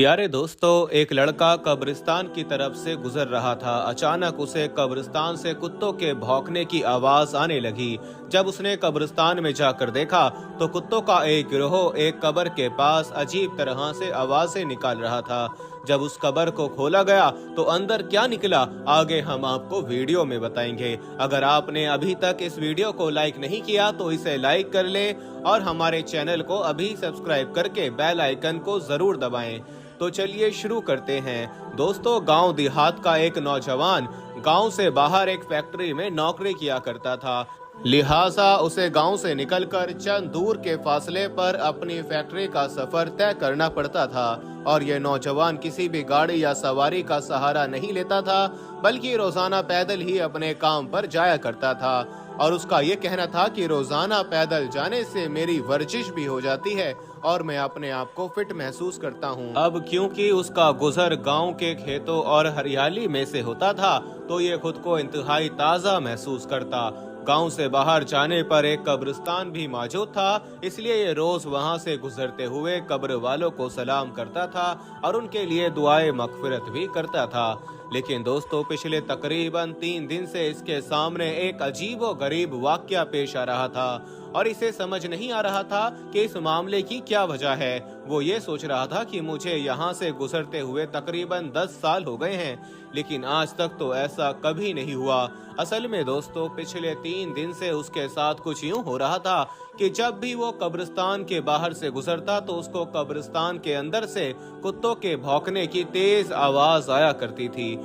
प्यारे दोस्तों, एक लड़का कब्रिस्तान की तरफ से गुजर रहा था। अचानक उसे कब्रिस्तान से कुत्तों के भौंकने की आवाज आने लगी। जब उसने कब्रिस्तान में जाकर देखा तो कुत्तों का एक गिरोह एक कब्र के पास अजीब तरह से आवाजें निकाल रहा था। जब उस कब्र को खोला गया तो अंदर क्या निकला, आगे हम आपको वीडियो में बताएंगे। अगर आपने अभी तक इस वीडियो को लाइक नहीं किया तो इसे लाइक कर ले और हमारे चैनल को अभी सब्सक्राइब करके बेल आइकन को जरूर दबाएं। तो चलिए शुरू करते हैं। दोस्तों, गांव देहात का एक नौजवान गांव से बाहर एक फैक्ट्री में नौकरी किया करता था। लिहाजा उसे गांव से निकलकर चंद दूर के फासले पर अपनी फैक्ट्री का सफर तय करना पड़ता था। और यह नौजवान किसी भी गाड़ी या सवारी का सहारा नहीं लेता था, बल्कि रोजाना पैदल ही अपने काम पर जाया करता था। और उसका ये कहना था कि रोजाना पैदल जाने से मेरी वर्जिश भी हो जाती है और मैं अपने आप को फिट महसूस करता हूँ। अब क्योंकि उसका गुजर गांव के खेतों और हरियाली में से होता था, तो ये खुद को इंतहाई ताज़ा महसूस करता। गांव से बाहर जाने पर एक कब्रिस्तान भी मौजूद था, इसलिए ये रोज वहां से गुजरते हुए कब्र वालों को सलाम करता था और उनके लिए दुआए मगफिरत भी करता था। लेकिन दोस्तों, पिछले तकरीबन 3 दिन से इसके सामने एक अजीबो गरीब वाकया पेश आ रहा था और इसे समझ नहीं आ रहा था कि इस मामले की क्या वजह है। वो ये सोच रहा था कि मुझे यहाँ से गुजरते हुए तकरीबन 10 साल हो गए हैं, लेकिन आज तक तो ऐसा कभी नहीं हुआ। असल में दोस्तों, पिछले 3 दिन से उसके साथ कुछ यूं हो रहा था कि जब भी वो कब्रिस्तान के बाहर से गुजरता तो उसको कब्रिस्तान के अंदर से कुत्तों के भौंकने की तेज आवाज आया करती थी।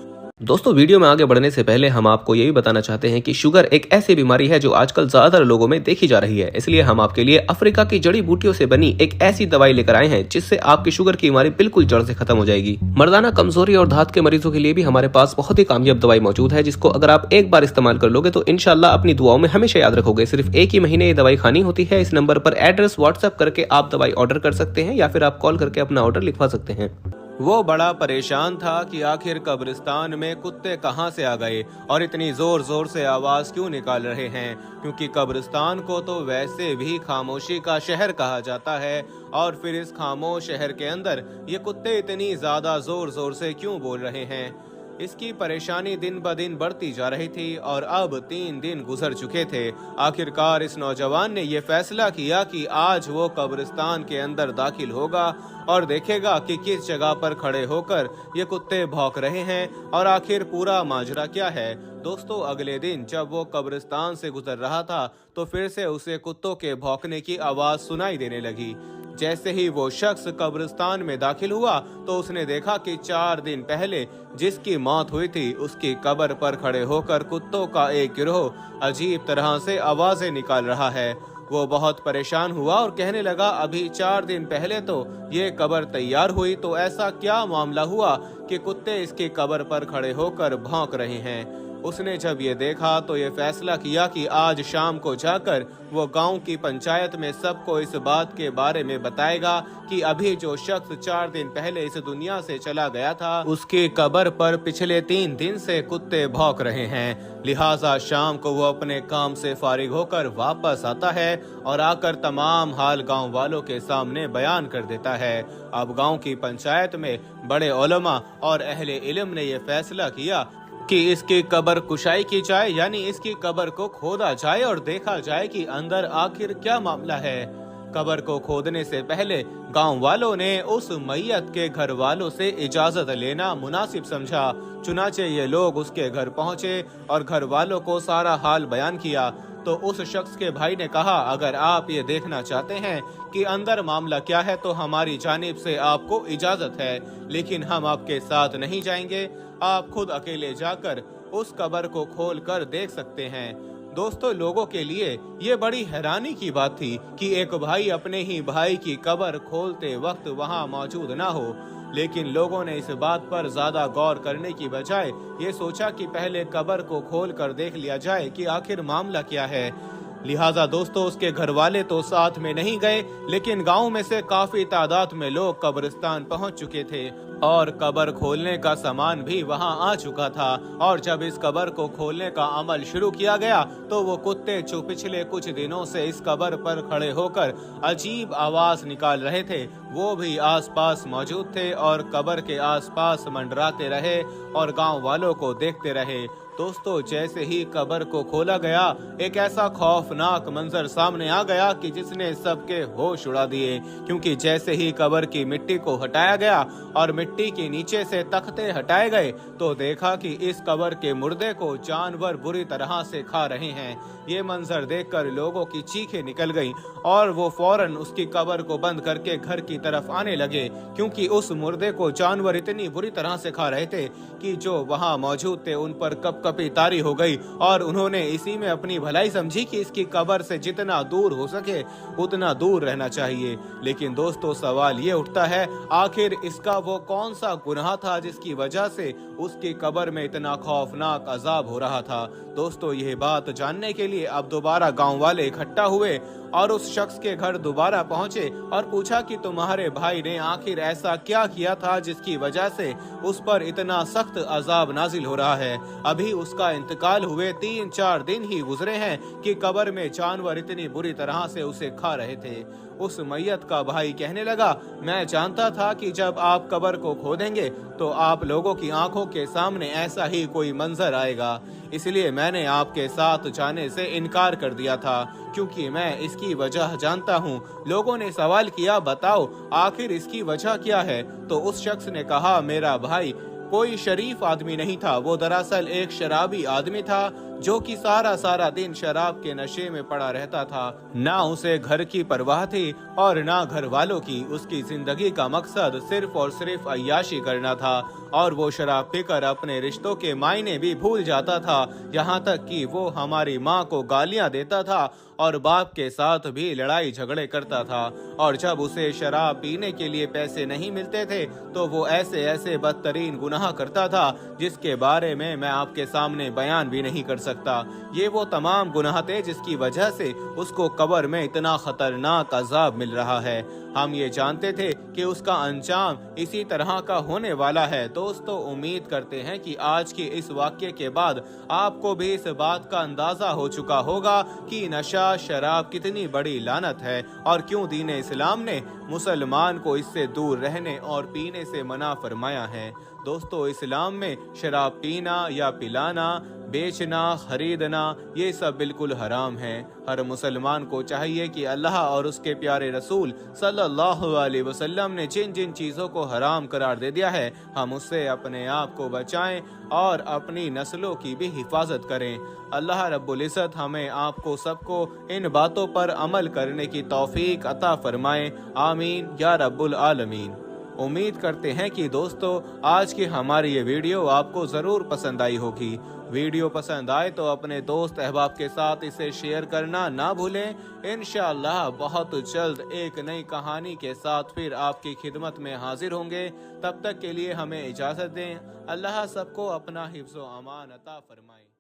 दोस्तों, वीडियो में आगे बढ़ने से पहले हम आपको ये भी बताना चाहते हैं कि शुगर एक ऐसी बीमारी है जो आजकल ज्यादातर लोगों में देखी जा रही है। इसलिए हम आपके लिए अफ्रीका की जड़ी बूटियों से बनी एक ऐसी दवाई लेकर आए हैं जिससे आपकी शुगर की बीमारी बिल्कुल जड़ से खत्म हो जाएगी। मर्दाना कमजोरी और धात के मरीजों के लिए भी हमारे पास बहुत ही कामयाब दवाई मौजूद है, जिसको अगर आप एक बार इस्तेमाल कर लोगे तो इंशाल्लाह अपनी दुआओं में हमेशा याद रखोगे। सिर्फ एक ही महीने ये दवाई खानी होती है। इस नंबर पर एड्रेस व्हाट्सएप करके आप दवाई ऑर्डर कर सकते हैं या फिर आप कॉल करके अपना ऑर्डर लिखवा सकते हैं। वो बड़ा परेशान था कि आखिर कब्रिस्तान में कुत्ते कहाँ से आ गए और इतनी जोर जोर से आवाज क्यों निकाल रहे हैं, क्योंकि कब्रिस्तान को तो वैसे भी खामोशी का शहर कहा जाता है। और फिर इस खामोश शहर के अंदर ये कुत्ते इतनी ज्यादा जोर जोर से क्यों बोल रहे हैं। इसकी परेशानी दिन ब दिन बढ़ती जा रही थी और अब 3 दिन गुजर चुके थे। आखिरकार इस नौजवान ने यह फैसला किया कि आज वो कब्रिस्तान के अंदर दाखिल होगा और देखेगा कि किस जगह पर खड़े होकर ये कुत्ते भौंक रहे हैं और आखिर पूरा माजरा क्या है। दोस्तों, अगले दिन जब वो कब्रिस्तान से गुजर रहा था तो फिर से उसे कुत्तों के भौंकने की आवाज सुनाई देने लगी। जैसे ही वो शख्स कब्रिस्तान में दाखिल हुआ तो उसने देखा कि 4 दिन पहले जिसकी मौत हुई थी उसकी कब्र पर खड़े होकर कुत्तों का एक गिरोह अजीब तरह से आवाजें निकाल रहा है। वो बहुत परेशान हुआ और कहने लगा, अभी 4 दिन पहले तो ये कब्र तैयार हुई, तो ऐसा क्या मामला हुआ कि कुत्ते इसकी कब्र पर खड़े होकर भौंक रहे हैं। उसने जब ये देखा तो ये फैसला किया कि आज शाम को जाकर वो गांव की पंचायत में सबको इस बात के बारे में बताएगा कि अभी जो शख्स 4 दिन पहले इस दुनिया से चला गया था उसकी कब्र पर पिछले 3 दिन से कुत्ते भौंक रहे हैं। लिहाजा शाम को वो अपने काम से फारिग होकर वापस आता है और आकर तमाम हाल गांव वालों के सामने बयान कर देता है। अब गांव की पंचायत में बड़े उलमा और अहले इल्म ने यह फैसला किया कि इसकी कब्र कुशाई की जाए, यानी इसकी कब्र को खोदा जाए और देखा जाए कि अंदर आखिर क्या मामला है। कब्र को खोदने से पहले गांव वालों ने उस मैयत के घर वालों से इजाजत लेना मुनासिब समझा। चुनाचे ये लोग उसके घर पहुंचे और घर वालों को सारा हाल बयान किया। तो उस शख्स के भाई ने कहा, अगर आप ये देखना चाहते हैं कि अंदर मामला क्या है तो हमारी जानिब से आपको इजाजत है, लेकिन हम आपके साथ नहीं जाएंगे। आप खुद अकेले जाकर उस कब्र को खोल कर देख सकते हैं। दोस्तों, लोगों के लिए ये बड़ी हैरानी की बात थी कि एक भाई अपने ही भाई की कब्र खोलते वक्त वहां मौजूद ना हो, लेकिन लोगों ने इस बात पर ज्यादा गौर करने की बजाय ये सोचा कि पहले कब्र को खोल कर देख लिया जाए कि आखिर मामला क्या है। लिहाजा दोस्तों उसके घर वाले तो साथ में नहीं गए, लेकिन गांव में से काफी तादाद में लोग कब्रिस्तान पहुंच चुके थे और कब्र खोलने का सामान भी वहां आ चुका था। और जब इस कब्र को खोलने का अमल शुरू किया गया तो वो कुत्ते जो पिछले कुछ दिनों से इस कब्र पर खड़े होकर अजीब आवाज निकाल रहे थे वो भी आसपास मौजूद थे और कब्र के आसपास मंडराते रहे और गांव वालों को देखते रहे। दोस्तों जैसे ही कब्र को खोला गया एक ऐसा खौफनाक मंजर सामने आ गया कि जिसने सबके होश उड़ा दिए, क्योंकि जैसे ही कब्र की मिट्टी को हटाया गया और मिट्टी के नीचे से तख्ते हटाए गए तो देखा कि इस कब्र के मुर्दे को जानवर बुरी तरह से खा रहे हैं। ये मंजर देखकर लोगों की चीखें निकल गईं और वो फौरन उसकी कब्र को बंद करके घर की तरफ आने लगे, क्योंकि उस मुर्दे को जानवर इतनी बुरी तरह से खा रहे थे कि जो वहां मौजूद थे उन पर कपकपी तारी हो गई और उन्होंने इसी में अपनी भलाई समझी कि इसकी कब्र से जितना दूर हो सके उतना दूर रहना चाहिए। लेकिन दोस्तों सवाल ये उठता है, आखिर इसका वो कौन सा गुनाह था जिसकी वजह से उसकी कब्र में इतना खौफनाक अजाब हो रहा था। दोस्तों यह बात जानने के लिए अब दोबारा गांव वाले इकट्ठा हुए और उस शख्स के घर दोबारा पहुंचे और पूछा कि तुम्हारे भाई ने आखिर ऐसा क्या किया था जिसकी वजह से उस पर इतना सख्त अजाब नाजिल हो रहा है। अभी उसका इंतकाल हुए 3-4 दिन ही गुजरे हैं कि कब्र में जानवर इतनी बुरी तरह से उसे खा रहे थे। उस मैयत का भाई कहने लगा, मैं जानता था कि जब आप कब्र को खोदेंगे तो आप लोगों की आंखों के सामने ऐसा ही कोई मंजर आएगा, इसलिए मैंने आपके साथ जाने से इनकार कर दिया था, क्योंकि मैं इसकी वजह जानता हूँ। लोगों ने सवाल किया, बताओ आखिर इसकी वजह क्या है? तो उस शख्स ने कहा, मेरा भाई कोई शरीफ आदमी नहीं था, वो दरअसल एक शराबी आदमी था जो कि सारा दिन शराब के नशे में पड़ा रहता था। ना उसे घर की परवाह थी और ना घर वालों की। उसकी जिंदगी का मकसद सिर्फ और सिर्फ अय्याशी करना था और वो शराब पीकर अपने रिश्तों के मायने भी भूल जाता था। यहाँ तक कि वो हमारी माँ को गालियाँ देता था और बाप के साथ भी लड़ाई झगड़े करता था। और जब उसे शराब पीने के लिए पैसे नहीं मिलते थे तो वो ऐसे बदतरीन गुनाह करता था जिसके बारे में मैं आपके सामने बयान भी नहीं कर सकता। ये वो तमाम गुनाह थे जिसकी वजह से उसको कब्र में इतना खतरनाक अजाब मिल रहा है। हम ये जानते थे कि उसका अंजाम इसी तरह का होने वाला है। दोस्तों उम्मीद करते हैं कि आज के इस वाक्य के बाद आपको भी इस बात का अंदाजा हो चुका होगा कि नशा शराब कितनी बड़ी लानत है और क्यों दीन इस्लाम ने मुसलमान को इससे दूर रहने और पीने से मना फरमाया है। दोस्तों इस्लाम में शराब पीना या पिलाना, बेचना, खरीदना ये सब बिल्कुल हराम है। हर मुसलमान को चाहिए कि अल्लाह और उसके प्यारे रसूल सल्लल्लाहु अलैहि वसल्लम ने जिन जिन चीज़ों को हराम करार दे दिया है हम उससे अपने आप को बचाएं और अपनी नस्लों की भी हिफाजत करें। अल्लाह रब्बुल इज़्ज़त हमें आपको सबको इन बातों पर अमल करने की तौफीक अता फरमाए। आमीन या रब्बुल आलमीन। उम्मीद करते हैं कि दोस्तों आज की हमारी ये वीडियो आपको ज़रूर पसंद आई होगी। वीडियो पसंद आए तो अपने दोस्त अहबाब के साथ इसे शेयर करना ना भूलें। इंशाअल्लाह बहुत जल्द एक नई कहानी के साथ फिर आपकी खिदमत में हाजिर होंगे। तब तक के लिए हमें इजाज़त दें। अल्लाह सबको अपना हिफ्ज़ व अमान अता फरमाए।